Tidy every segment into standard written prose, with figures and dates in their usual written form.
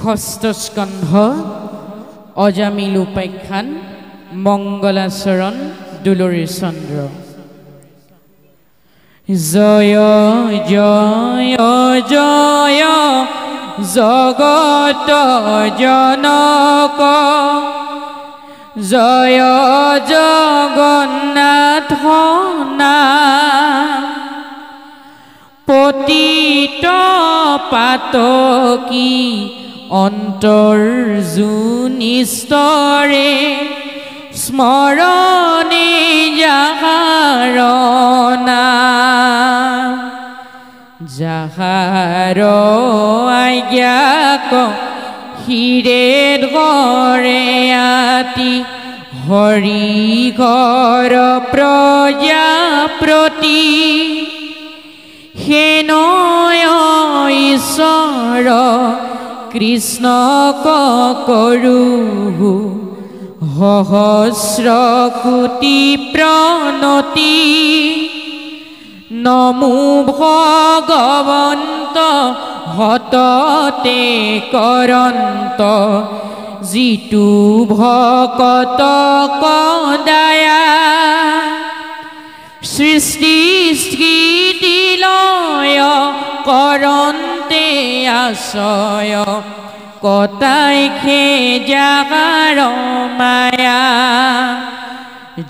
ষষ্ঠ স্কন্ধ অজামিল উপাখ্যান মঙ্গলাচৰণ দুলৰী চন্দ্ৰ। জয় জয় জয় জগত জনক, জয় জগন্নাথ নাম, পতিত পাতকী অন্তৰ জুনিস্তৰে, স্মৰণে যাহাৰ নাম, যাহাৰ আজ্ঞাক শিৰে ধৰে আতি, হৰি ঘৰ প্ৰজাপ্ৰতি, হেনয় ঈশ্বৰ কৃষ্ণক কৰো, সহস্ৰ কোটি প্ৰণতি, নমো ভগৱন্ত হততে কৰন্ত, যিটো ভকত কদায়া, সৃষ্টি স্থিতি লয় কৰন্তে আশ্ৰয়, কটাইখে যাহাৰ মায়া,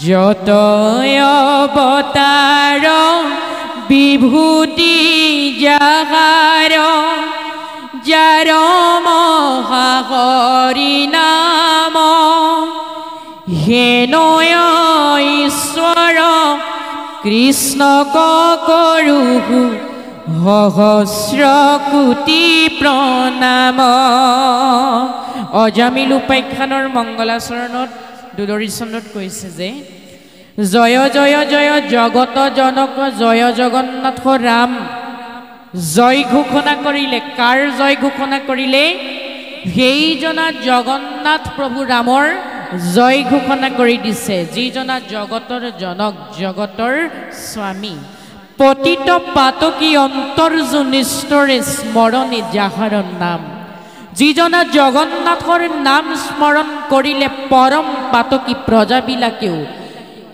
যতয় অৱতাৰ বিভূতি যাহাৰ, যাৰ মহাহৰি নাম, হেনয় ঈশ্বৰ কৃষ্ণক কৰো, সহস্ৰ কোটি প্ৰণাম। অজামিল উপাখ্যানৰ মংগলাচৰণত দুলৰী চন্দ্ৰত কৈছে যে, জয় জয় জয় জগত জনক, জয় জগন্নাথ ৰাম। জয় ঘোষণা কৰিলে, কাৰ জয় ঘোষণা কৰিলে? সেইজনা জগন্নাথ প্ৰভু ৰামৰ জয় ঘোষণা কৰি দিছে, যিজনা জগতৰ জনক, জগতৰ স্বামী, পতিত পাতকী অন্তৰ জুনিস্তৰে, স্মৰণে যাহাৰ নাম, যিজনা জগন্নাথৰ নাম স্মৰণ কৰিলে পৰম পাতকী প্ৰজাবিলাকেও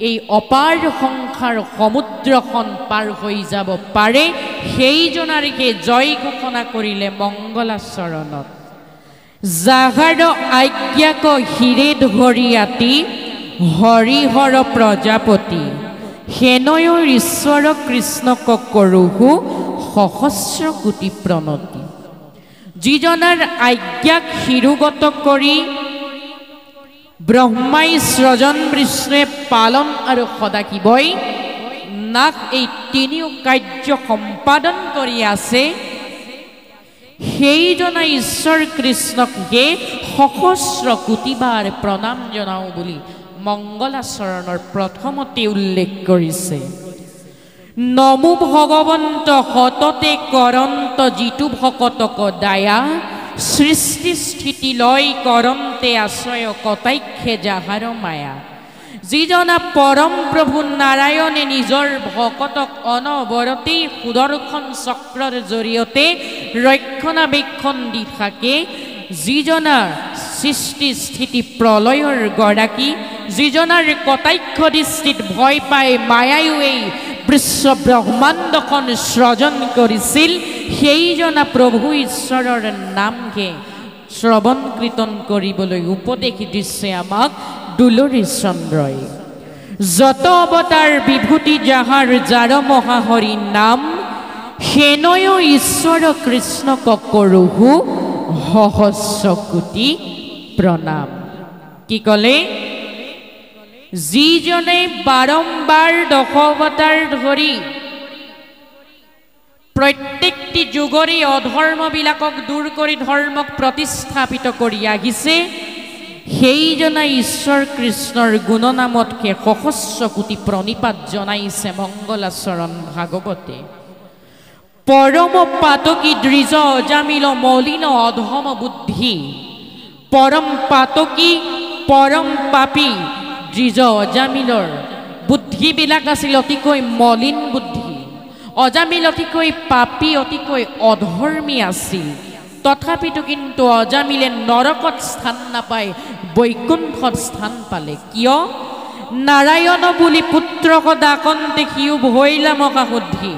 এই অপাৰ সংসাৰ সমুদ্ৰখন পাৰ হৈ যাব পাৰে, সেইজনাৰকে জয় ঘোষণা কৰিলে মংগলাচৰণত। যাহাৰ আজ্ঞাক শিৰে ধৰি আতি, হৰিহৰ প্ৰজাপতি, হেনয় ঈশ্বৰ কৃষ্ণক কৰো, সহস্ৰ কোটি প্ৰণতি। যিজনাৰ আজ্ঞাক শিৰোগত কৰি ব্ৰহ্মাই সৃজন, বিষ্ণুৱে পালন আৰু সদাশিৱই নাক এই তিনিও কাৰ্য সম্পাদন কৰি আছে, সেইজনা ঈশ্বৰ কৃষ্ণকে সহস্ৰ কোটিবাৰ প্ৰণাম জনাওঁ বুলি মংগলাচৰণৰ প্ৰথমতে উল্লেখ কৰিছে। নমো ভগৱন্ত সততে কৰন্ত, যিটো ভকতক দায়া, সৃষ্টি স্থিতি লয় কৰন্তে আশ্ৰয়, কটাইখে যাহাৰ মায়া। যিজনা পৰম প্ৰভু নাৰায়ণে নিজৰ ভকতক অনবৰতেই সুদৰ্শন চক্ৰৰ জৰিয়তে ৰক্ষণাবেক্ষণ দি থাকে, যিজনাৰ সৃষ্টি স্থিতি প্ৰলয়ৰ গৰাকী, যিজনাৰ কটাক্ষ দৃষ্টিত ভয় পাই মায়ায়ো এই বিশ্ব ব্ৰহ্মাণ্ডখন সৃজন কৰিছিল, সেইজনা প্ৰভু ঈশ্বৰৰ নামকে শ্ৰৱণ কীৰ্তন কৰিবলৈ উপদেশ দিছে আমাক দুলৰী চন্দ্ৰই। যত অৱতাৰ বিভূতি যাহাৰ, যাৰ মহাহৰি নাম, হেনয় ঈশ্বৰ কৃষ্ণক কৰো, সহস্ৰ কোটি প্ৰণাম। কি ক'লে? যিজনে বাৰম্বাৰ দশ অৱতাৰ ধৰি প্ৰত্যেকটি যুগৰে অধৰ্মবিলাকক দূৰ কৰি ধৰ্মক প্ৰতিস্থাপিত কৰি আহিছে, সেইজনা ঈশ্বৰ কৃষ্ণৰ গুণনামতকে সহস্ৰ কোটি প্ৰণিপাত জনাইছে মংগলাচৰণ ভাগৱতে। পৰম পাতকী দ্বিজ অজামিল মলিন অধম বুদ্ধি, পৰম পাতকী পৰম পাপী দ্বিজ অজামিলৰ বুদ্ধিবিলাক আছিল অতিকৈ মলিন বুদ্ধি। অজামিল অতিকৈ পাপী, অতিকৈ অধৰ্মী আছিল। তথাপিতো কিন্তু অজামিলে নৰকত স্থান নাপায় বৈকুণ্ঠত স্থান পালে কিয় নাৰায়ণ বুলি পুত্ৰক ডাকন্তে সিও ভৈলা মকা শুদ্ধি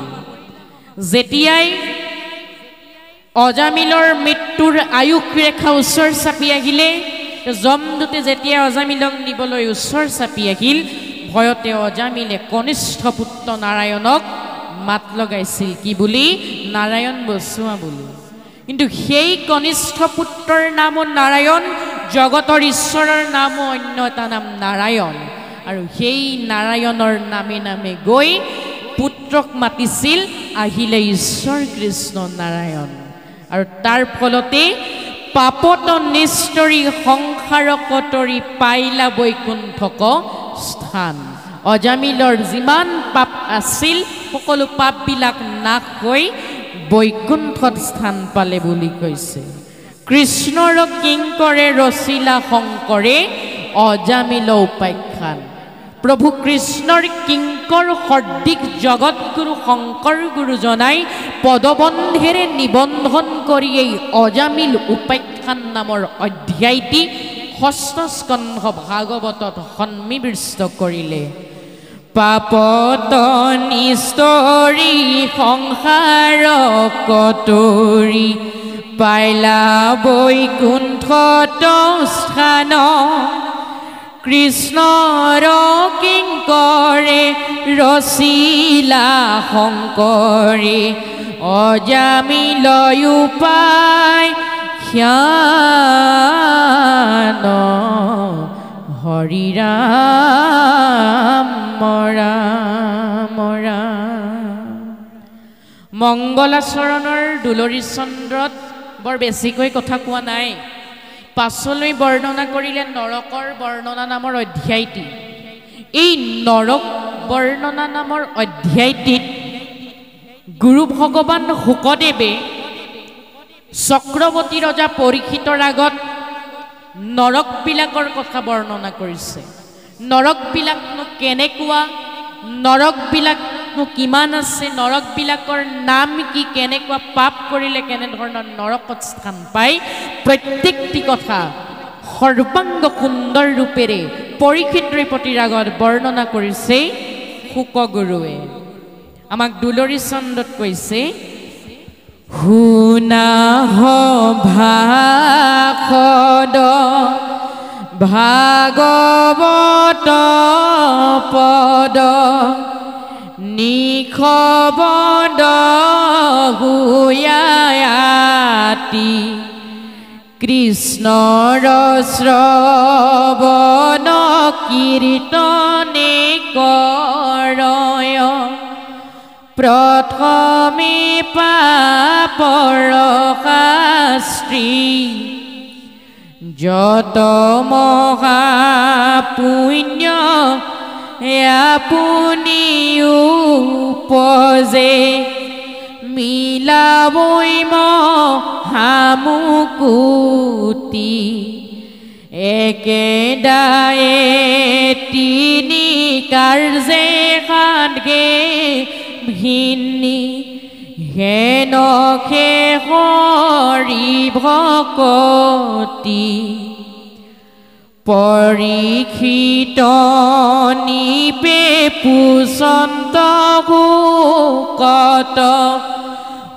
যেতিয়াই অজামিলৰ মৃত্যুৰ আয়ুস ৰেখা ওচৰ চাপি আহিলে যমদূতে যেতিয়া অজামিলক নিবলৈ ওচৰ চাপি আহিল ভয়তে অজামিলে কনিষ্ঠ পুত্ৰ নাৰায়ণক মাত লগাইছিল কি বুলি নাৰায়ণ বচোৱা বুলি কিন্তু সেই কনিষ্ঠ পুত্ৰৰ নাম নাৰায়ণ জগতৰ ঈশ্বৰৰ নাম অন্য এটা নাম নাৰায়ণ আৰু সেই নাৰায়ণৰ নামে নামে গৈ পুত্ৰক মাতিছিল আহিলে ঈশ্বৰ কৃষ্ণ নাৰায়ণ আৰু তাৰ ফলতে পাপত নিষ্ঠৰি সংসাৰ কটৰি পাইলা বৈকুণ্ঠক স্থান অজামিলৰ যিমান পাপ আছিল সকলো পাপবিলাক নাশ হৈ বৈকুণ্ঠত স্থান পালে বুলি কৈছে কৃষ্ণৰ কিংকৰে ৰচিলা শংকৰে অজামিল উপাখ্যান প্ৰভু কৃষ্ণৰ কিংকৰ সৰ্দিক জগতগুৰু শংকৰ গুৰুজনাই পদবন্ধেৰে নিবন্ধন কৰি এই অজামিল উপাখ্যান নামৰ অধ্যায়টি ষষ্ঠ স্কন্ধ ভাগৱতত সন্নিৱিষ্ট কৰিলে পাপত নিষ্ঠৰি সংসাৰ কটৰি পাইলা বৈকুণ্ঠত স্থান কৃষ্ণৰ কিংকৰে ৰচিলা শংকৰে অজামিল উপাখ্যান হৰি ৰাম ৰাম ৰাম মংগলাচৰণৰ দুলৰী চন্দ্ৰত বৰ বেছিকৈ কথা কোৱা নাই পাছলৈ বৰ্ণনা কৰিলে নৰকৰ বৰ্ণনা নামৰ অধ্যায়টি এই নৰক বৰ্ণনা নামৰ অধ্যায়টিত গুৰু ভগৱান শুকদেৱে চক্ৰৱৰ্তী ৰজা পৰীক্ষিতৰ আগত নৰকবিলাকৰ কথা বৰ্ণনা কৰিছে নৰকবিলাকনো কেনেকুৱা নৰকবিলাকনো কিমান আছে নৰকবিলাকৰ নাম কি কেনেকুৱা পাপ কৰিলে কেনেধৰণৰ নৰকত স্থান পায় প্ৰত্যেকটি কথা সৰ্বাংগ সুন্দৰ ৰূপেৰে পৰীক্ষিত নৃপতিৰ আগত বৰ্ণনা কৰিছে শুকগুৰুৱে আমাক দুলৰী চন্দত কৈছে শুনা ভাষদ ভাগৱত পদ নিখবদ হুয়ায়াতি কৃষ্ণৰ শ্ৰৱণ কীৰ্তনে কৰয় প্ৰথমে পাপৰ শাস্ত্ৰী যত মহাপুণ্য আপুনি উপজে মিলাবই মহামুকুতি একেদায়ে তিনি কাৰ্যে সাধে ভিন্নি হেন হৰি ভকতি পৰীক্ষিত নিপে পুচন্ত শুকত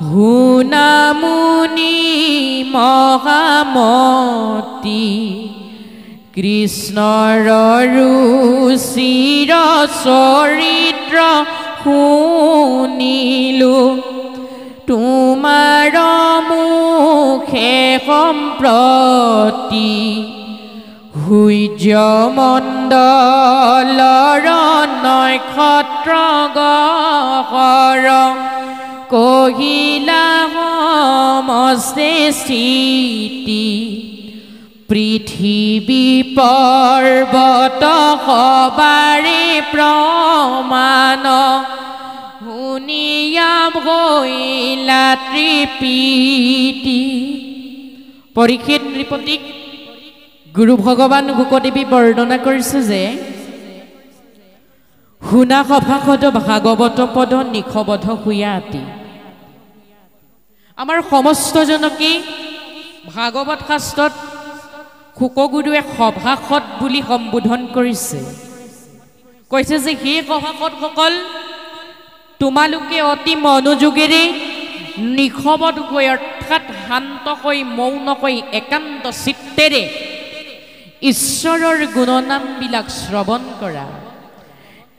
শুনামুনি মহামতি কৃষ্ণৰ ৰুচিৰ চৰিত্ৰ শুনিলো তোমাৰ মুখে সম্প্ৰতি সূৰ্যমণ্ডলৰ নক্ষত্ৰ গহৰ কহিলা সমস্তে স্থিতি পৃথিৱী পৰ্বত সবাৰে প্ৰমাণ শুনিয়াম হৈলা তৃপ্তি পৰীক্ষিত নৃপতিক গুৰু ভগৱান শুকদেৱী বৰ্ণনা কৰিছে যে শুনা সভাসদ ভাগৱত পদ নিখবধ হুয়াতি আমাৰ সমস্তজনকে ভাগৱত শাস্ত্ৰত শুকগুৰুৱে সভাসদ বুলি সম্বোধন কৰিছে কৈছে যে হে সভাসদসকল তোমালোকে অতি মনোযোগেৰে নিশবদকৈ অৰ্থাৎ শান্তকৈ মৌনকৈ একান্ত চিত্তেৰে ঈশ্বৰৰ গুণনামবিলাক শ্ৰৱণ কৰা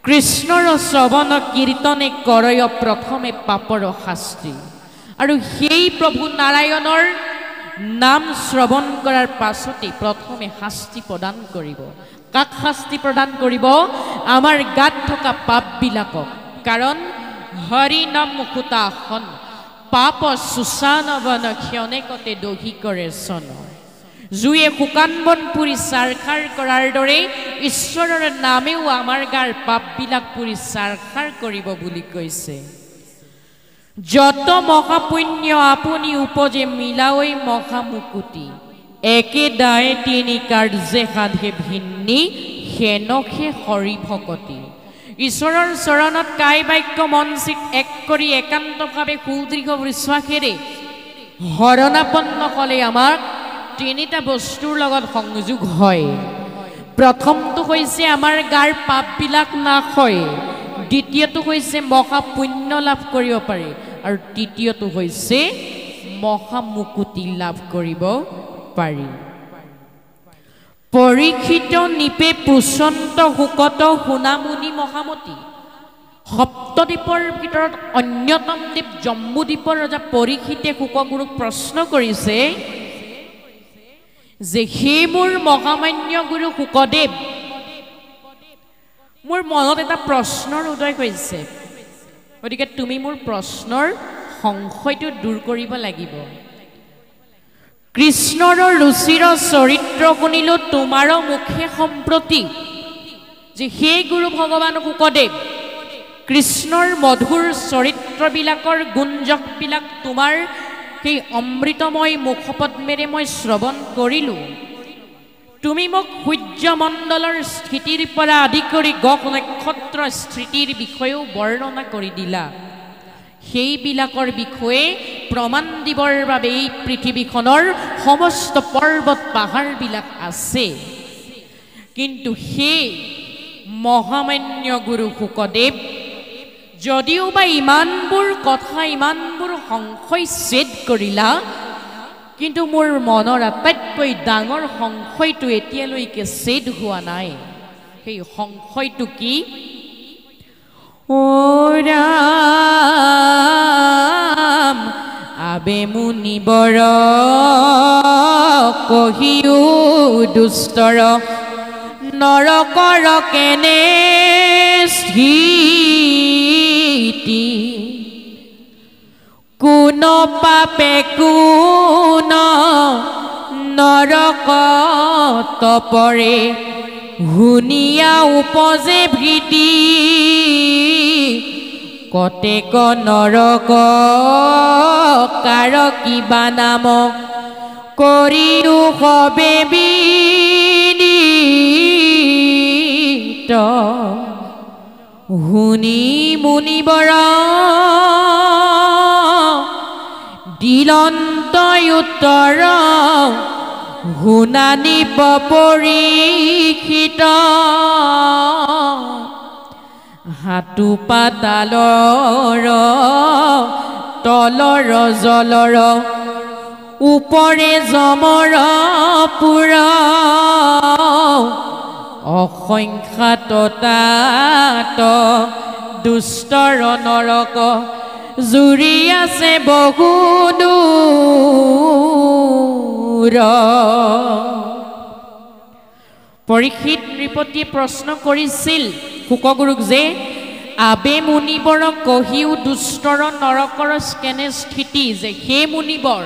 কৃষ্ণৰ শ্ৰৱণ কীৰ্তনে কৰয় প্ৰথমে পাপৰ শাস্তি আৰু সেই প্ৰভু নাৰায়ণৰ নাম শ্ৰৱণ কৰাৰ পাছতে প্ৰথমে শাস্তি প্ৰদান কৰিব কাক শাস্তি প্ৰদান কৰিব আমাৰ গাত থকা পাপবিলাকক কাৰণ হৰি নাম মুকুতাসন পাপ সুচানবন ক্ষণেকতে দহি কৰে চন জুয়ে শুকান বন পুৰি চাৰখাৰ কৰাৰ দৰে ঈশ্বৰৰ নামেও আমাৰ গাৰ পাপবিলাক পুৰি চাৰখাৰ কৰিব বুলি কৈছে যত মহাপুণ্য আপুনি উপজে মিলাওই মহামুকুতি একে দায়ে তিনি কাৰ্যে সাধে ভিন্নি হেনখে হৰি ভকতি ঈশ্বৰৰ চৰণত কায় বাক্য মনচিত এক কৰি একান্তভাৱে সুদৃঢ় বিশ্বাসেৰে শৰণাপন্ন হ'লে আমাক তিনিটা বস্তুৰ লগত সংযোগ হয় প্ৰথমটো হৈছে আমাৰ গাৰ পাপবিলাক নাশ হয় দ্বিতীয়টো হৈছে মহাপুণ্য লাভ কৰিব পাৰে আৰু তৃতীয়টো হৈছে মহামুকুতি লাভ কৰিব পাৰি পৰীক্ষিত নিপে পুচন্ত হুকত সোণামুনি মহামতি সপ্তদ্বীপৰ ভিতৰত অন্যতম দ্বীপ জম্বুদ্বীপৰ ৰজা পৰীক্ষিতে শুকগুৰুক প্ৰশ্ন কৰিছে যে হে মোৰ মহামান্য গুৰু শুকদেৱ মোৰ মনত এটা প্ৰশ্নৰ উদয় হৈছে গতিকে তুমি মোৰ প্ৰশ্নৰ সংশয়টো দূৰ কৰিব লাগিব কৃষ্ণৰ ৰুচিৰ চৰিত্ৰ শুনিলো তোমাৰ মুখে সম্প্ৰতি যে হে গুৰু ভগৱান শুকদেৱ কৃষ্ণৰ মধুৰ চৰিত্ৰবিলাকৰ গুঞ্জকবিলাক তোমাৰ সেই অমৃতময় মুখপদ্মেৰে মই শ্ৰৱণ কৰিলোঁ তুমি মোক সূৰ্যমণ্ডলৰ স্থিতিৰ পৰা আদি কৰি গ্ৰহ নক্ষত্ৰ স্থিতিৰ বিষয়েও বৰ্ণনা কৰি দিলা সেইবিলাকৰ বিষয়ে প্ৰমাণ দিবৰ বাবে এই পৃথিৱীখনৰ সমস্ত পৰ্বত পাহাৰবিলাক আছে কিন্তু সেই মহামান্য গুৰু শুকদেৱ যদিও বা ইমানবোৰ কথা ইমানবোৰ সংশয় ছেদ কৰিলা কিন্তু মোৰ মনৰ আটাইতকৈ ডাঙৰ সংশয়টো এতিয়ালৈকে ছেদ হোৱা নাই সেই সংশয়টো কি ও ৰাম আবে মুনিবৰ কহিও দুষ্টৰ নৰকৰ কেনে স্থিতি কোন পাপে কোন নৰক তপৰে শুনিয়া উপজে ভীতি কতেক নৰক কাৰ কিবা নাম কৰিও সবে বিদিত শুনি মুনিবৰ দিলন্ত উত্তৰ শুনানি পৰীক্ষিত হাতু পাতালৰ তলৰ জলৰ উপৰে যমৰ পুৰ অসংখ্যাত তাত দুষ্টৰ নৰক জুৰি আছে বহু দূৰ পৰীক্ষিত নৃপতিয়ে প্ৰশ্ন কৰিছিল শুকগুৰুক যে আবে মুনিবৰ কহিও দুষ্টৰ নৰকৰ কেনে স্থিতি যে হে মুনিবৰ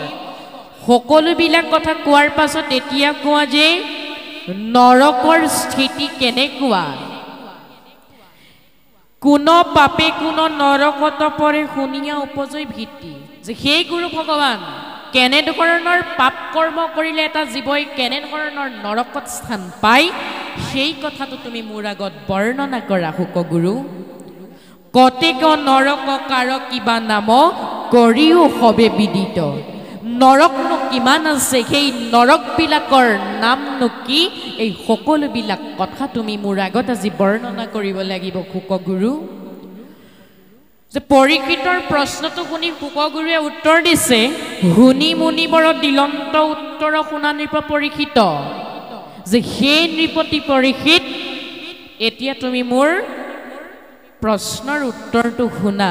সকলোবিলাক কথা কোৱাৰ পাছত এতিয়া কোৱা যে নৰকৰ স্থিতি কেনেকুৱা কোন পাপে কোন নৰকত পৰে শুনিয়া উপজয় ভীতি যে হে গুৰু ভগৱান কেনেধৰণৰ পাপ কৰ্ম কৰিলে এটা জীৱই কেনেধৰণৰ নৰকত স্থান পায় সেই কথাটো তুমি মোৰ আগত বৰ্ণনা কৰা শুকগুৰু কতেক নৰক কাৰ কিবা নাম কৰিও সবে বিদিত নৰকনো কিমান আছে সেই নৰকবিলাকৰ নামনো কি এই সকলোবিলাক কথা তুমি মোৰ আগত আজি বৰ্ণনা কৰিব লাগিব শুকগুৰু যে পৰীক্ষিতৰ প্ৰশ্নটো শুনি শুকগুৰুৱে উত্তৰ দিছে শুনি মুনিবৰ দিলন্ত উত্তৰ শুনা নৃপ পৰীক্ষিত যে হে নৃপতি পৰীক্ষিত এতিয়া তুমি মোৰ প্ৰশ্নৰ উত্তৰটো শুনা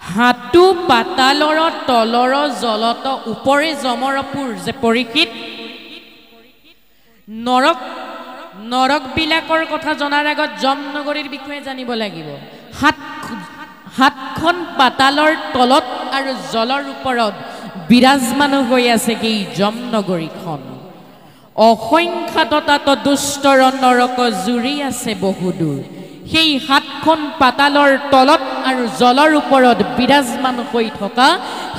হাতু পাতালৰ তলৰ জলত ওপৰে জমৰপুৰ যে পৰীক্ষিত নৰকবিলাকৰ কথা জনাৰ আগত যমনগৰীৰ বিষয়ে জানিব লাগিব হাতখন পাতালৰ তলত আৰু জলৰ ওপৰত বিৰাজমান হৈ আছে এই যমনগৰীখন অসংখ্যাত দুষ্টৰ নৰক জুৰি আছে বহুদূৰ সেই হাতখন পাতালৰ তলত আৰু জলৰ ওপৰত বিৰাজমান হৈ থকা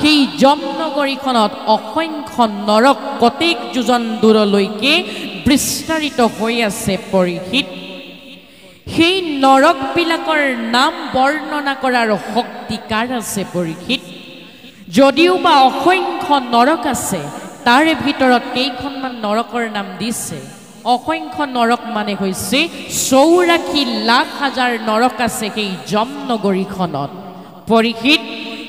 সেই যমনগৰীখনত অসংখ্য নৰক কতেক যোজন দূৰলৈকে বিস্তাৰিত হৈ আছে পৰীক্ষিত সেই নৰকবিলাকৰ নাম বৰ্ণনা কৰাৰ শক্তি কাৰ আছে পৰীক্ষিত যদিও বা অসংখ্য নৰক আছে তাৰে ভিতৰত কেইখনমান নৰকৰ নাম দিছে অসংখ্য নৰক মানে হৈছে 84 লাখ হাজাৰ নৰক আছে সেই যমনগৰীখনত পৰীক্ষিত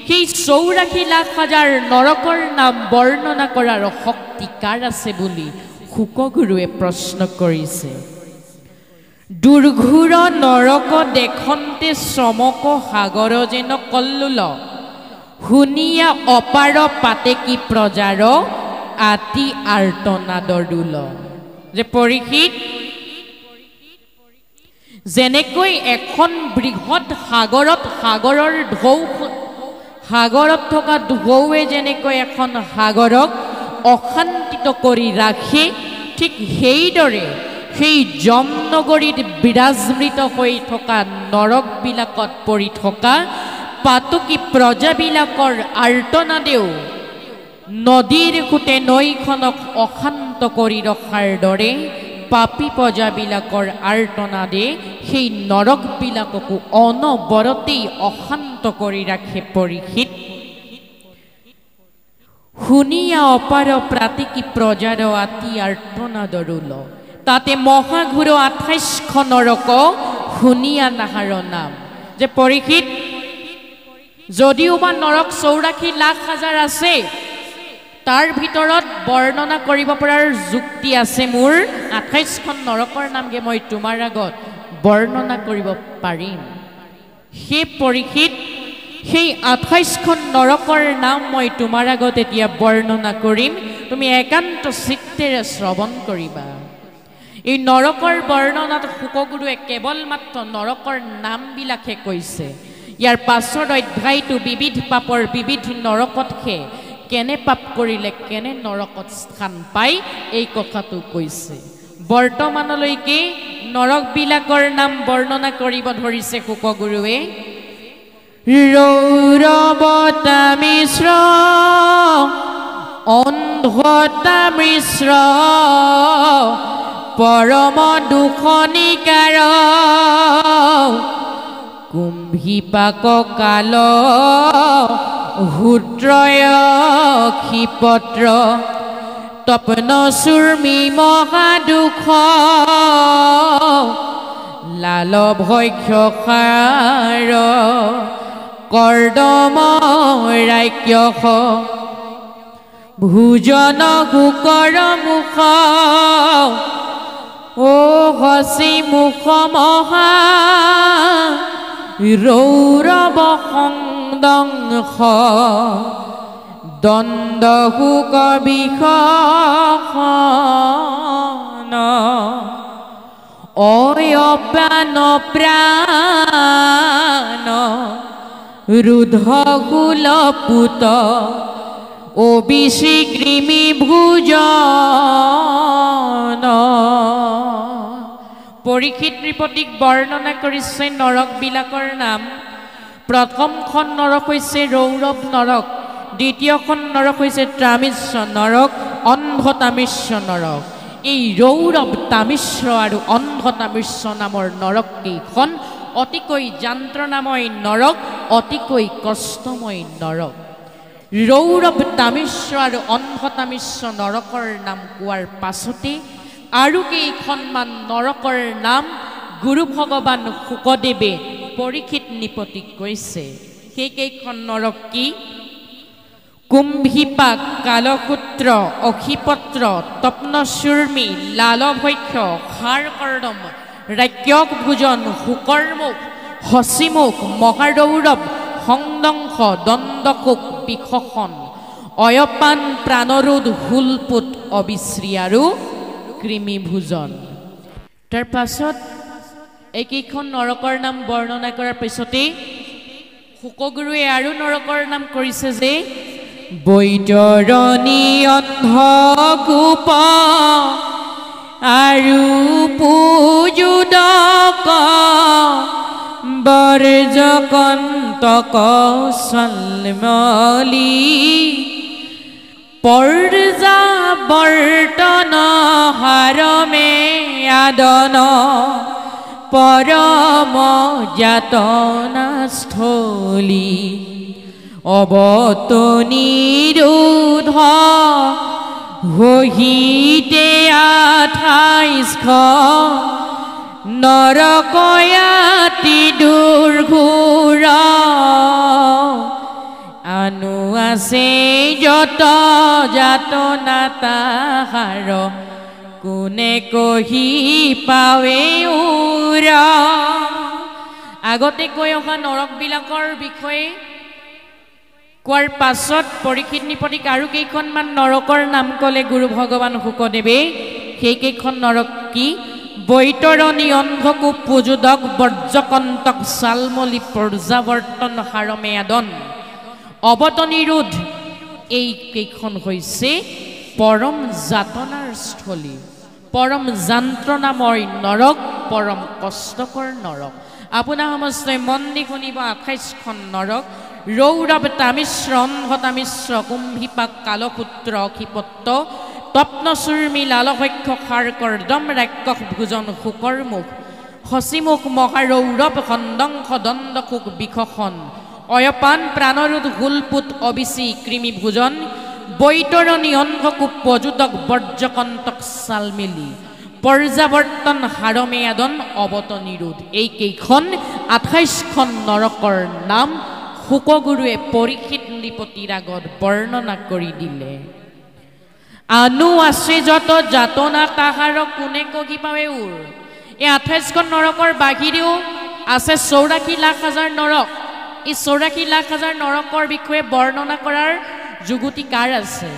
সেই 84 লাখ হাজাৰ নৰকৰ নাম বৰ্ণনা কৰাৰ শক্তি কাৰ আছে বুলি শুকগুৰুৱে প্ৰশ্ন কৰিছে দুৰ্ঘুৰ নৰক দেখন্তে চমক সাগৰ যেন কল্লোল শুনিয়া অপাৰ পাতে কি প্ৰজাৰ আতি আৰ্তনাদৰ দুল যে পৰীক্ষিত যেনেকৈ এখন বৃহৎ সাগৰত থকা ঢৌৱে যেনেকৈ এখন সাগৰক অশান্তিত কৰি ৰাখে ঠিক সেইদৰে সেই যমনগৰীত বিৰাজমৃত হৈ থকা নৰকবিলাকত পৰি থকা পাতকী প্ৰজাবিলাকৰ আৰ্তনাদেও নদীৰ খুঁটে নৈখনক অশান্ত কৰি ৰখাৰ দৰে পাপী প্ৰজাবিলাকৰ আৰ্তনাদে সেই নৰকবিলাককো অনবৰতেই অশান্ত কৰি ৰাখে পৰীক্ষিত শুনিয়া অপাৰ প্ৰাতিকী প্ৰজাৰ আতি আৰ্তনাদৰুল তাতে মহাঘোৰ 28খন নৰক শুনিয়া নাহাৰ নাম যে পৰীক্ষিত যদিও বা নৰক 84 লাখ হাজাৰ আছে তাৰ ভিতৰত বৰ্ণনা কৰিব পৰাৰ যুক্তি আছে মোৰ 28খন নৰকৰ নামকে মই তোমাৰ আগত বৰ্ণনা কৰিব পাৰিম সেই পৰীক্ষিত সেই 28খন নৰকৰ নাম মই তোমাৰ আগত এতিয়া বৰ্ণনা কৰিম তুমি একান্ত চিত্তেৰে শ্ৰৱণ কৰিবা এই নৰকৰ বৰ্ণনাত শুকগুৰুৱে কেৱল মাত্ৰ নৰকৰ নামবিলাকহে কৈছে ইয়াৰ পাছৰ অধ্যায়টো বিবিধ পাপৰ বিবিধ নৰকতহে কেনে পাপ কৰিলে কেনে নৰকত স্থান পায় এই কথাটো কৈছে বৰ্তমানলৈকে নৰকবিলাকৰ নাম বৰ্ণনা কৰিব ধৰিছে শুকগুৰুৱে ৰৌৰৱতা মিশ্ৰ অন্ধতা মিশ্ৰ পৰম দুখনিকাৰ কুম্ভীপাক কাল হুদ্ৰয় ক্ষিপত্ৰ তপন চূৰ্মী মহাদুখ লাল ভক্ষসাৰ কৰ্দম ৰাক্যস ভোজন কুকৰ মুখ ও হসি মুখ মহা ৰৌৰৱ সংদংশ দণ্ড হুক বিষণ অয়পান প্ৰাণ ৰুধ কুলপুত অবিশি কৃমি ভোজন পৰীক্ষিত নৃপতিক বৰ্ণনা কৰিছে নৰকবিলাকৰ নাম প্ৰথমখন নৰক হৈছে ৰৌৰৱ নৰক দ্বিতীয়খন নৰক হৈছে তামিশ্ৰ নৰক অন্ধ তামিশ্ৰ নৰক এই ৰৌৰৱ তামিশ্ৰ আৰু অন্ধ তামিশ্ৰ নামৰ নৰক কেইখন অতিকৈ যন্ত্ৰণাময় নৰক অতিকৈ কষ্টময় নৰক ৰৌৰৱ তামিশ্ৰ আৰু অন্ধ তামিশ্ৰ নৰকৰ নাম কোৱাৰ পাছতে আৰু কেইখনমান নৰকৰ নাম গুৰু ভগৱান শুকদেৱে পৰীক্ষিত নিপতিক কৈছে। সেইকেইখন নৰক কি? কুম্ভীপাক, কালসূত্ৰ, অক্ষিপত্ৰ, তপ্নচূৰ্মী, লালভক্ষ, খাৰকৰ্দম, ৰাক্ষক ভোজন, শুকৰমুখ, হচিমুখ, মহাৰৌৰৱ, সংদংশ, দণ্ডকোক, বিশোষণ, অয়পান, প্ৰাণৰোধ, হুলপুত, অবিশ্ৰী আৰু কৃমিভোজন। তাৰ পাছত এইকেইখন নৰকৰ নাম বৰ্ণনা কৰাৰ পিছতেই শুকগুৰুৱে আৰু নৰকৰ নাম কৰিছে যে বৈতৰণী, অন্ধকূপ আৰু পূজোদক, বৰ্জকন্তক, চলমলী, পৰ্যাবৰ্তন, হাৰমে আদন, পৰম যাতনাস্থলী, অৱতনিৰোধ, হহিতে 28 নৰকয়াতি দুৰ্ঘোৰ, আনু আছে যত যাতনা তাহাৰ, কোনে কহি পাৱে উৰ। আগতে কৈ অহা নৰকবিলাকৰ বিষয়ে কোৱাৰ পাছত পৰীক্ষিত নিপতিক আৰু কেইখনমান নৰকৰ নাম ক'লে গুৰু ভগৱান শুকদেৱে। সেইকেইখন নৰক কি? বৈতৰণী, অন্ধকূপ, পূজোদক, বৰ্জকন্তক, চালমলী, পৰ্যাবৰ্তন, হাৰমে আদন, অৱতনিৰোধ। এইকেইখন হৈছে পৰম যাতনাৰ স্থলী, পৰম যন্ত্ৰণাময় নৰক, পৰম কষ্টকৰ নৰক। আপোনাৰ সমস্তই মন দি শুনিব। 28খন নৰক: ৰৌৰৱ তামিশ্ৰ, অন্ধ তামিশ্ৰ, কুম্ভীপাক, কালসূত্ৰ, অক্ষিপত্ৰ, তপ্নচূৰ্মী, লালভক্ষ, খাৰকৰ্দম, ৰাক্ষস ভোজন, শুকৰমুখ, হচিমুখ, মহাৰৌৰৱ, খণ্ডংশ, দণ্ডকোক, বিশোষণ, অয়পান, প্ৰাণৰোধ, হুলপুত, অবিচি, কৃমিভোজন, বৈতৰণী, অন্ধকূপ, পূজোদক, বৰ্জকন্তক, চালমেলি, পৰ্যাবৰ্তন, হাৰমে আদন, অৱতনিৰোধ। এইকেইখন 28খন নৰকৰ নাম শুকগুৰুৱে পৰীক্ষিত নৃপতিৰ আগত বৰ্ণনা কৰি দিলে। আনু আছে যত যাতনা তাহাৰ, কোনে কহি পাৱে উৰ। এই 28খন নৰকৰ বাহিৰেও আছে 84,00,000 নৰক। এই 84,00,000 নৰকৰ বিষয়ে বৰ্ণনা কৰাৰ যুগুতি কাৰ আছে?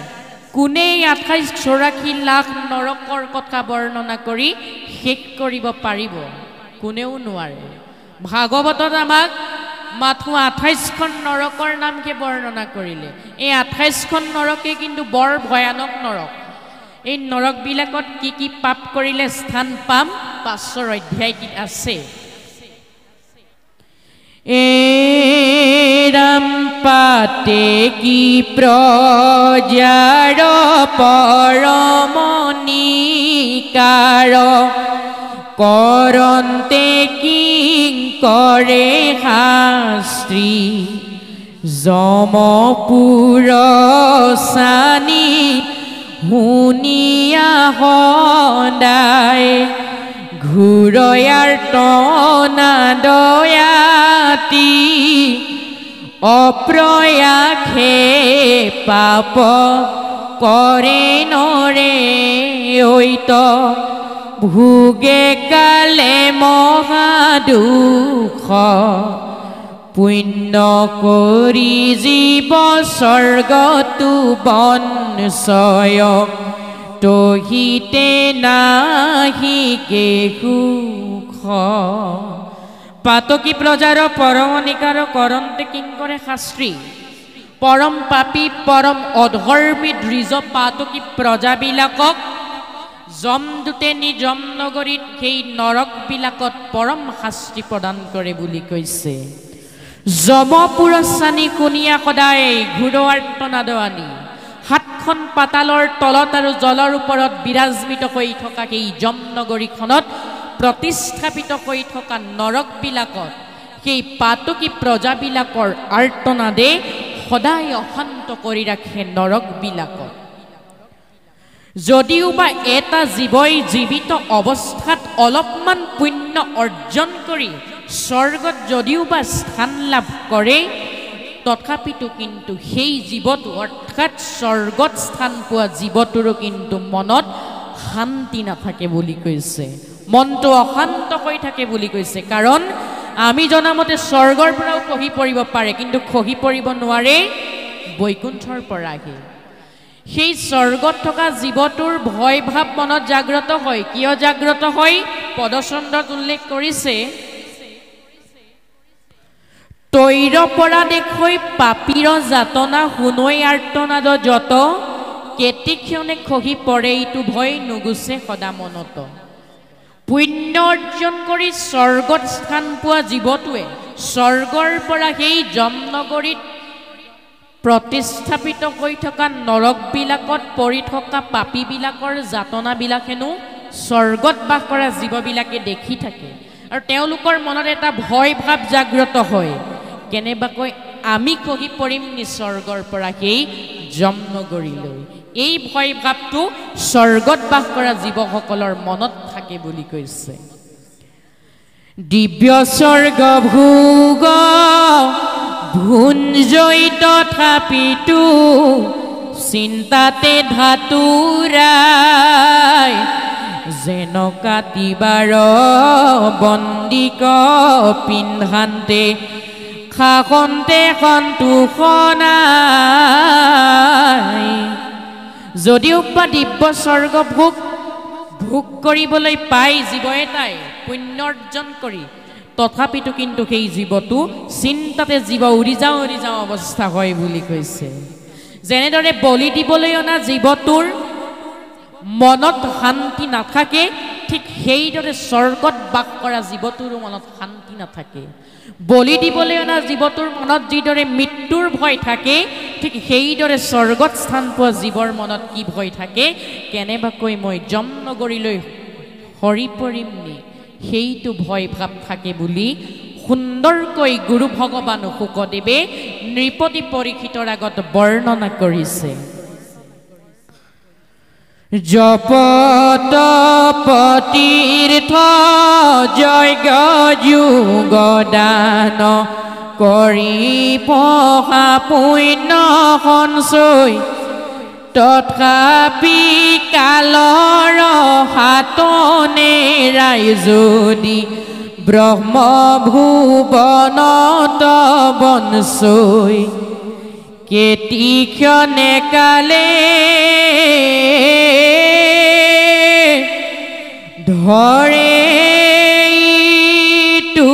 কোনে 84,00,000 নৰকৰ কথা বৰ্ণনা কৰি শেষ কৰিব পাৰিব? কোনেও নোৱাৰে। ভাগৱতত আমাক মাথো 28খন নৰকৰ নামকে বৰ্ণনা কৰিলে। এই 28খন নৰকে কিন্তু বৰ ভয়ানক নৰক। এই নৰকবিলাকত কি কি পাপ কৰিলে স্থান পাম 5ৰ অধ্যায়টিত আছে। এৰাম পাতে কি প্ৰজাৰ পৰমনিকাৰ, কৰন্তে কিংকৰে শাস্ত্ৰী, যমপুৰ চানি শুনিয়া সদায়, ঘূৰয়াৰ টনা দয়াতি, অপ্ৰয়াসে পাপ কৰে নৰে ঐত, ভোগে কালে মহাদুখ, পুণ্য কৰি জীৱ স্বৰ্গতো বনচয়, তহিতে নাহিকে সুখ। পাতকী প্ৰজাৰ পৰমনিকাৰ, কৰন্তে কিংকৰে শাস্ত্ৰী। পৰম পাপী, পৰম অধৰ্মী দ্বিজ পাতকী প্ৰজাবিলাকক যমদূতে নি যমনগৰীত সেই নৰকবিলাকত পৰম শাস্তি প্ৰদান কৰে বুলি কৈছে। যমপুৰস্বানী শুনিয়া সদায়, ঘূৰোৱাৰ্তনাদ আনি, 7খন পাতালৰ তলত আৰু জলৰ ওপৰত বিৰাজমিত হৈ থকা সেই যমনগৰীখনত প্ৰতিস্থাপিত হৈ থকা নৰকবিলাকত সেই পাতকী প্ৰজাবিলাকৰ আৰ্তনাদে সদায় অশান্ত কৰি ৰাখে নৰকবিলাকত যদিও বা এটা জীৱই জীৱিত অৱস্থাত অলপমান পুণ্য অৰ্জন কৰি স্বৰ্গত যদিও বা স্থান লাভ কৰে তথাপিতো কিন্তু সেই জীৱটো অৰ্থাৎ স্বৰ্গত স্থান পোৱা জীৱটোৰো কিন্তু মনত শান্তি নাথাকে বুলি কৈছে মনটো অশান্ত হৈ থাকে বুলি কৈছে কাৰণ আমি জনামতে স্বৰ্গৰ পৰাও খহি পৰিব পাৰে কিন্তু খহি পৰিব নোৱাৰে বৈকুণ্ঠৰ পৰাহে সেই স্বৰ্গত থকা জীৱটোৰ ভয় ভাৱ মনত জাগ্ৰত হয় কিয় জাগ্ৰত হয় পদচন্দত উল্লেখ কৰিছে তৈৰ পৰা দেখৈ পাপীৰ যাতনা শুনৈ আৰ্তনাদ যত কেতিক্ষণে খহি পৰে ইটো ভয় নুগুছে সদা মনত পুণ্য অৰ্জন কৰি স্বৰ্গত স্থান পোৱা জীৱটোৱে স্বৰ্গৰ পৰা সেই যমনগৰীত প্ৰতিস্থাপিত হৈ থকা নৰকবিলাকত পৰি থকা পাপীবিলাকৰ যাতনাবিলাক হেনো স্বৰ্গত বাস কৰা জীৱবিলাকে দেখি থাকে আৰু তেওঁলোকৰ মনত এটা ভয় ভাৱ জাগ্ৰত হয় কেনেবাকৈ আমি খহি পৰিম নি স্বৰ্গৰ পৰা সেই যমনগৰীলৈ এই ভয় ভাৱটো স্বৰ্গত বাস কৰা জীৱসকলৰ মনত থাকে বুলি কৈছে দিব্য স্বৰ্গ ভোগ ভুঞ্জয় তথাপিতো চিন্তাতে ধাতুৰাই যেন কাটিবাৰ বন্দিক পিন্ধান্তে খাখন্তে সন্তোষনাই যদিও বা দিব্য স্বৰ্গ ভোগ কৰিবলৈ পাই জীৱ এটাই পুণ্য অৰ্জন কৰি তথাপিতো কিন্তু সেই জীৱটো চিন্তাতে জীৱ উৰি যাওঁ অৱস্থা হয় বুলি কৈছে যেনেদৰে বলি দিবলৈ অনা জীৱটোৰ মনত শান্তি নাথাকে ঠিক সেইদৰে স্বৰ্গত বাস কৰা জীৱটোৰো মনত শান্তি নাথাকে বলি দিবলৈ অনা জীৱটোৰ মনত যিদৰে মৃত্যুৰ ভয় থাকে ঠিক সেইদৰে স্বৰ্গত স্থান পোৱা জীৱৰ মনত কি ভয় থাকে কেনেবাকৈ মই যমনগৰীলৈ সৰি পৰিম নি সেইটো ভয় ভাৱ থাকে বুলি সুন্দৰকৈ গুৰু ভগৱান শুকদেৱে নৃপতি পৰীক্ষিতৰ আগত বৰ্ণনা কৰিছে জপ তপ তীৰ্থ যজ্ঞ যোগ দান কৰি পহা পুণ্য সঞ্চয় তথাপি কালৰ হাতনে ৰাইজদি ব্ৰহ্ম ভুৱনত বনচৈ কেতিক্ষণে কালে ধৰে তু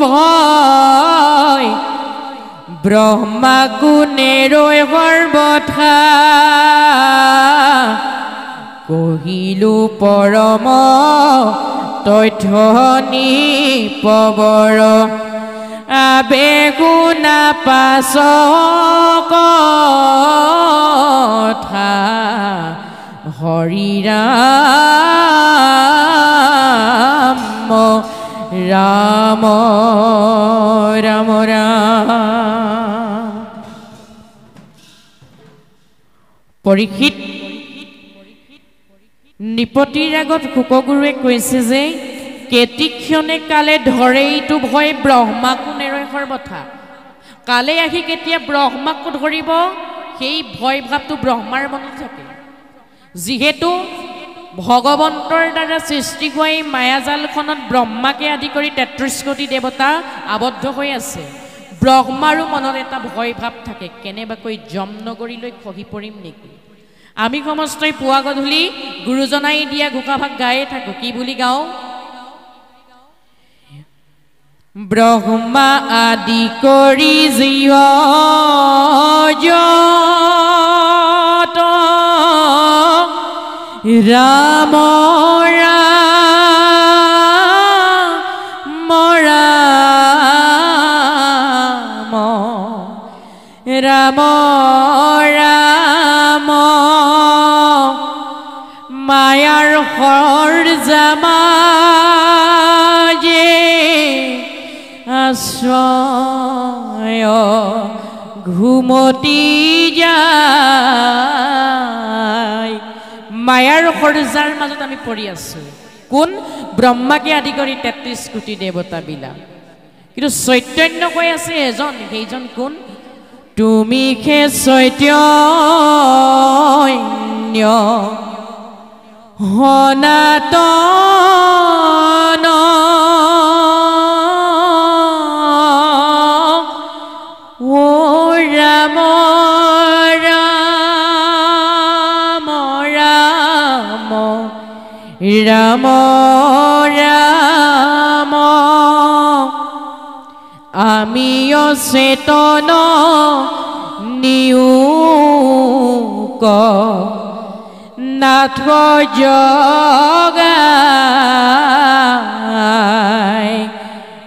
ভয় ব্ৰহ্মা গুণে ৰৈ সৰ্বথা কহিলো পৰম তথ্য নিপবৰ আবেগুণা পাছ কথা হৰি ৰাম ৰাম ৰাম ৰাম পৰীক্ষিত নৃপতিৰ আগত শুকগুৰুৱে কৈছে যে কেতিক্ষণে কালে ধৰে এইটো ভয় ব্ৰহ্মাকো নেৰয় সৰ্বথা কালে আহি কেতিয়া ব্ৰহ্মাকো ধৰিব সেই ভয় ভাৱটো ব্ৰহ্মাৰ মনত থাকে যিহেতু ভগৱন্তৰ দ্বাৰা সৃষ্টি হোৱা এই মায়াজালখনত ব্ৰহ্মাকে আদি কৰি ৩৩ কোটি দেৱতা আবদ্ধ হৈ আছে ব্ৰহ্মাৰো মনত এটা ভয় ভাৱ থাকে কেনেবাকৈ যমনগৰীলৈ খহি পৰিম নেকি আমি সমস্তই পুৱা গধূলি গুৰুজনাই দিয়া ঘোষাভাগ গায়ে থাকো কি বুলি গাওঁ ব্ৰহ্মা আদি কৰি জীৱ ৰাম ৰাম ৰাম ৰাম ৰাম মায়াৰ হৰ জামাজে আশ্ৰয় ঘুমতি যায় মায়াৰ সৰজাৰ মাজত আমি পৰি আছো কোন ব্ৰহ্মাকে আদি কৰি ৩৩ কোটি দেৱতা বিলাক কিন্তু চৈতন্য কৈ আছে এজন সেইজন কোন তুমি খে চৈতন্য সনাতন ও ৰাম ৰাম ৰাম ৰাম ৰাম আমি অচেতন নিয়োগ নাথ জগাই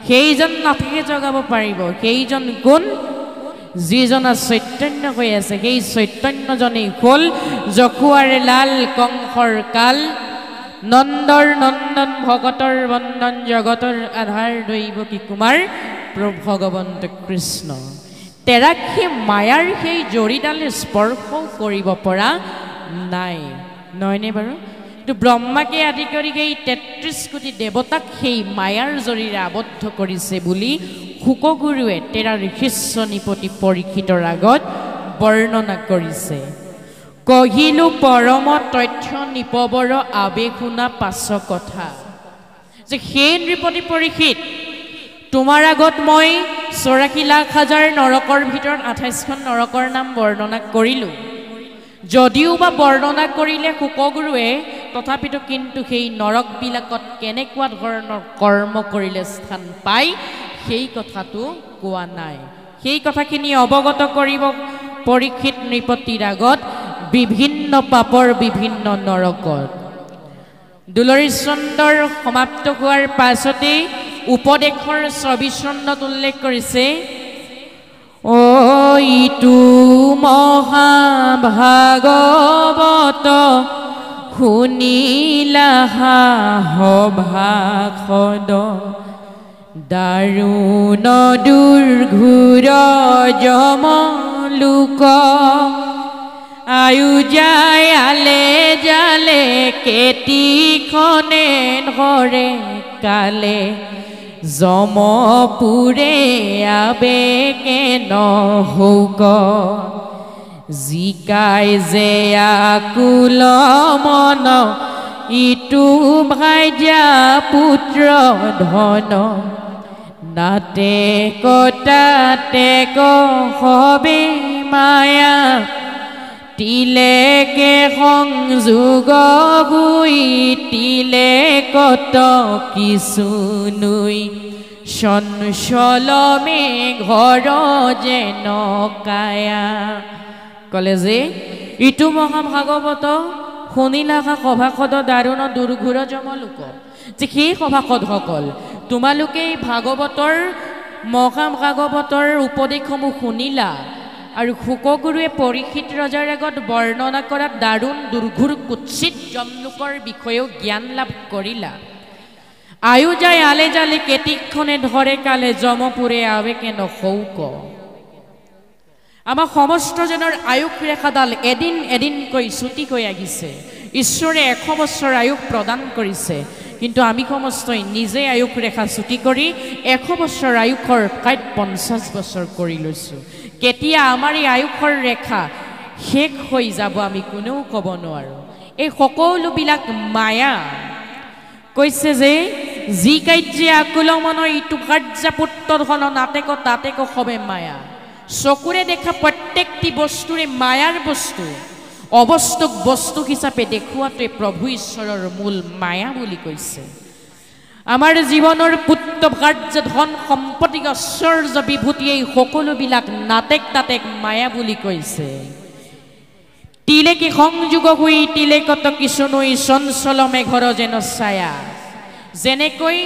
সেইজন নাথে জগাব পাৰিব সেইজন কোন যিজনা চৈতন্য হৈ আছে সেই চৈতন্যজনেই হ'ল যখুৱাৰে লাল কংসৰ কাল নন্দৰ নন্দন ভগতৰ বন্দন জগতৰ আধাৰ দৈৱকী কুমাৰ প্ৰভু ভগৱন্ত কৃষ্ণ তেৰাক্ষী মায়াৰ সেই জৰিডালে স্পৰ্শও কৰিব পৰা নাই নহয়নে বাৰু কিন্তু ব্ৰহ্মাকে আদি কৰি সেই ৩৩ কোটি দেৱতাক সেই মায়াৰ জৰিৰে আবদ্ধ কৰিছে বুলি শুকগুৰুৱে তেৰা ঋষিস্ব নিপতি পৰীক্ষিতৰ আগত বৰ্ণনা কৰিছে কহিলো পৰম তথ্য নিপবৰ আবেগ শুনা পাছ কথা যে সেই নৃপতি পৰীক্ষিত তোমাৰ আগত মই ৮৪ লাখ হাজাৰ নৰকৰ ভিতৰত ২৮খন নৰকৰ নাম বৰ্ণনা কৰিলো যদিও বা বৰ্ণনা কৰিলে শুকগুৰুৱে তথাপিতো কিন্তু সেই নৰকবিলাকত কেনেকুৱা ধৰণৰ কৰ্ম কৰিলে স্থান পায় সেই কথাটো কোৱা নাই সেই কথাখিনি অৱগত কৰিব পৰীক্ষিত নৃপতিৰ আগত বিভিন্ন পাপৰ বিভিন্ন নৰকত দুলৰী চন্দ্ৰৰ সমাপ্ত হোৱাৰ পাছতেই উপদেশৰ ২৪ চন্দ্ৰত উল্লেখ কৰিছে ও ইটো মহাভাগৱত শুনিলা ভাষণ দাৰুণ দুৰ্ঘোৰ যমলোক আয়ু যায় আলে জালে কেতিখনে ধৰে কালে যমপুৰে আবেগে নহৌক জিকাই যে আকুল মন ইটো ভাইজা পুত্ৰ ধন নাতে কটাতে কবে মায়া তিলেকে সংযোগ হৈ তিলে কত কিছু নুই চঞ্চলমে ঘৰ যেন কায়া কলে যে ইটো মহাভাগৱত শুনিলা সভাসদ দাৰুণ দুৰ্ঘোৰ যমলোক যে সেই সভাসদসকল তোমালোকে ভাগৱতৰ মহাভাগৱতৰ উপদেশসমূহ শুনিলা আৰু শুকগুৰুৱে পৰীক্ষিত ৰজাৰ আগত বৰ্ণনা কৰা দাৰুণ দুৰ্ঘোৰ কুৎসিত যমলোকৰ বিষয়েও জ্ঞান লাভ কৰিলা আয়ু যায় আলে জালে কেতিখনে ধৰে কালে যমপুৰে আবেগে নহৌক আমাৰ সমস্তজনৰ আয়ুস ৰেখাডাল এদিন এদিনকৈ ছুটিকৈ আহিছে ঈশ্বৰে ১০০ বছৰ আয়ুস প্ৰদান কৰিছে কিন্তু আমি সমস্তই নিজে আয়ুস ৰেখা ছুটি কৰি ১০০ বছৰ আয়ুসৰ ঠাইত ৫০ বছৰ কৰি লৈছোঁ কেতিয়া আমাৰ এই আয়ুসৰ ৰেখা শেষ হৈ যাব আমি কোনেও ক'ব নোৱাৰোঁ এই সকলোবিলাক মায়া কৈছে যে যি কাৰ্যে আকুল মন ইটো কাৰ্যা পুত্ৰ ধন নাতেক তাতেক সবে মায়া চকুৰে দেখা প্ৰত্যেকটি বস্তুৰে মায়াৰ বস্তু অবস্তুক বস্তু হিচাপে দেখুৱাটোৱে প্ৰভু ঈশ্বৰৰ মূল মায়া বুলি কৈছে আমাৰ জীৱনৰ পুত্ৰ কাৰ্য ধন সম্পত্তি ঐশ্বৰ্য বিভূতি এই সকলোবিলাক নাতেক তাতেক মায়া বুলি কৈছে তিলেকে সংযোগ হৈ তিলেকত কিছু নৈ চঞ্চল মেঘৰ যেন ছায়া যেনেকৈ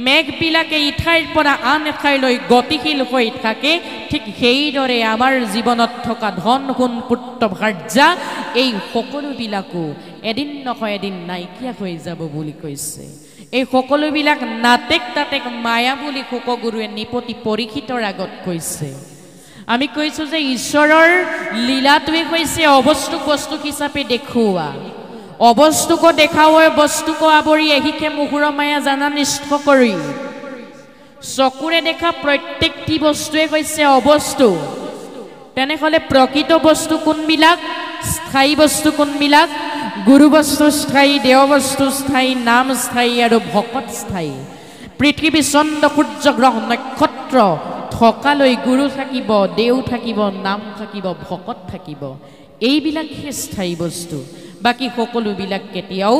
মেঘবিলাকে ইঠাইৰ পৰা আন এঠাইলৈ গতিশীল হৈ থাকে ঠিক সেইদৰে আমাৰ জীৱনত থকা ধন গুণ পুত্ৰ কাৰ্যা এই সকলোবিলাকো এদিন নহয় এদিন নাইকিয়া হৈ যাব বুলি কৈছে এই সকলোবিলাক নাতেক তাতেক মায়া বুলি শুকগুৰুৱে নিপতি পৰীক্ষিতৰ আগত কৈছে আমি কৈছো যে ঈশ্বৰৰ লীলাটোৱে কৈছে অবস্তুক বস্তু হিচাপে দেখুওৱা অবস্তুক দেখাও বস্তুক আবৰি এহিকে মুহুৰ মায়া জানা নিষ্ঠ কৰি চকুৰে দেখা প্ৰত্যেকটি বস্তুৱে কৈছে অবস্তু তেনেহলে প্ৰকৃত বস্তু কোনবিলাক স্থায়ী বস্তু কোনবিলাক গুৰু বস্তু স্থায়ী দেৱ বস্তু স্থায়ী নাম স্থায়ী আৰু ভকত স্থায়ী পৃথিৱী চন্দ্ৰ সূৰ্য গ্ৰহ নক্ষত্ৰ থকালৈ গুৰু থাকিব দেউ থাকিব নাম থাকিব ভকত থাকিব এইবিলাকহে স্থায়ী বস্তু বাকি সকলোবিলাক কেতিয়াও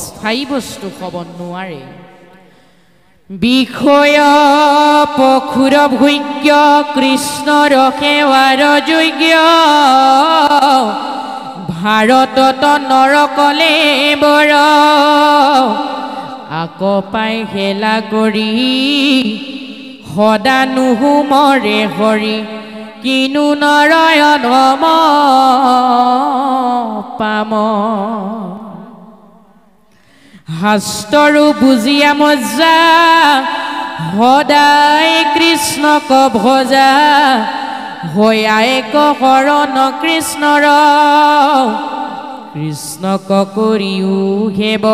স্থায়ী বস্তু হ'ব নোৱাৰে বিষয় পখুৰ ভোগ্য কৃষ্ণৰ সেৱাৰ যোগ্য ভাৰতত নৰকলে বৰ আকৌ পাই হেলা কৰি সদা নুহুমৰে হৰি কিনু নৰয়ন পাম শাস্ত্ৰৰো বুজিয়া মজ্জা সদায় কৃষ্ণক ভজা হয়া এক শৰণ কৃষ্ণৰ কৃষ্ণক কৰিও হেব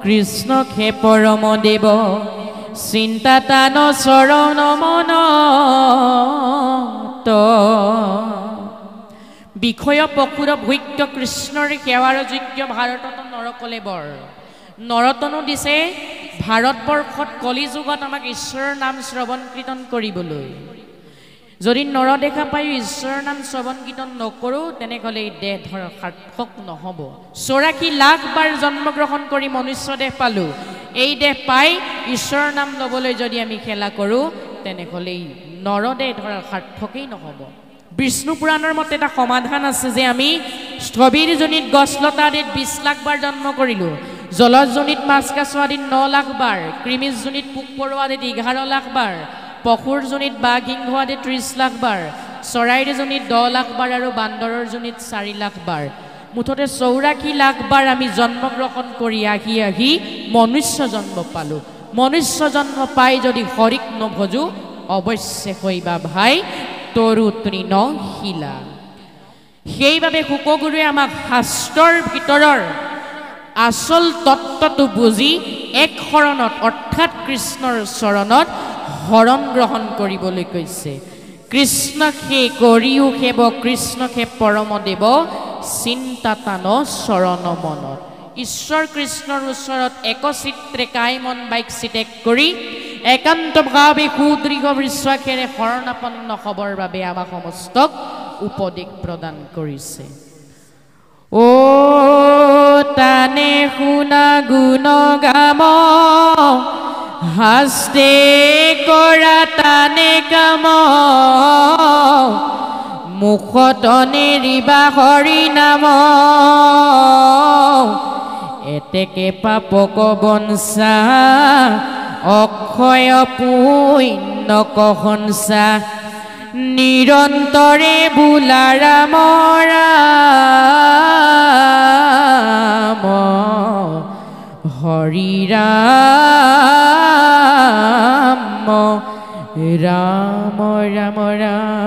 কৃষ্ণক হে পৰম দেৱ চিন্তা তান চৰণ মন বিষয় পখুৰ ভোগ্য কৃষ্ণৰ সেৱাৰ যোগ্য ভাৰতত নৰকলে বৰ নৰতনো দিছে ভাৰতবৰ্ষত কলিযুগত আমাক ঈশ্বৰৰ নাম শ্ৰৱণ কীৰ্তন কৰিবলৈ যদি নৰ দেখা পাই ঈশ্বৰৰ নাম শ্ৰৱণ কীৰ্তন নকৰো তেনেহলে এই দেহ ধৰ সাৰ্থক নহব 84 লাখ বাৰ জন্মগ্ৰহণ কৰি মনুষ্য দেহ পালো এই দেহ পাই ঈশ্বৰৰ নাম লবলৈ যদি আমি খেলা কৰো তেনেহলে নৰদেহ ধৰ সাৰ্থকেই নহব বিষ্ণু পুৰাণৰ মতে এটা সমাধান আছে যে আমি স্থবিৰ জনিত গছলতা আদিত 20 লাখ বাৰ জন্ম কৰিলো জলজ জনিত মাছ কাছ আদিত 9 লাখ বাৰ কৃমিজ জনিত পোক পৰুৱা আদিত 11 লাখ বাৰ পশুৰ জনিত বাঘ সিংহ আদিত 30 লাখ বাৰ চৰাইৰ জনিত 10 লাখ বাৰ আৰু বান্দৰৰ জনিত 4 লাখ বাৰ মুঠতে 84 লাখ বাৰ আমি জন্মগ্ৰহণ কৰি আহি মনুষ্য জন্ম পালো মনুষ্য জন্ম পাই যদি হৰিক নভজো অৱশ্যে হইবা ভাই তৰু তৃণ শিলা সেইবাবে শুকগুৰুৱে আমাক শাস্ত্ৰৰ ভিতৰৰ আসল তত্ত্বটো বুজি এক শৰণত অৰ্থাৎ কৃষ্ণৰ চৰণত শৰণ গ্ৰহণ কৰিবলৈ কৈছে কৃষ্ণকে কৰিও সেৱ কৃষ্ণকে পৰম দেৱ চিন্তা তান চৰণ মনত ঈশ্বৰ কৃষ্ণৰ ওচৰত একচিত্ৰে কায় মন বাইক চিতেক কৰি একান্ত ভাৱে সুদৃঢ় বিশ্বাসেৰে শৰণাপন্ন হবৰ বাবে আমাক সমস্তক উপদেশ প্ৰদান কৰিছে ও তানে শুনা গুণ গাম হাস্তে কৰা তানে কাম মুখত নেৰিবা হৰি নাম এতেকে পাপক বনচা অক্ষয় পুণ্যক হংসা নিৰন্তৰে বোলা ৰাম ৰাম হৰি ৰাম ৰাম ৰাম ৰাম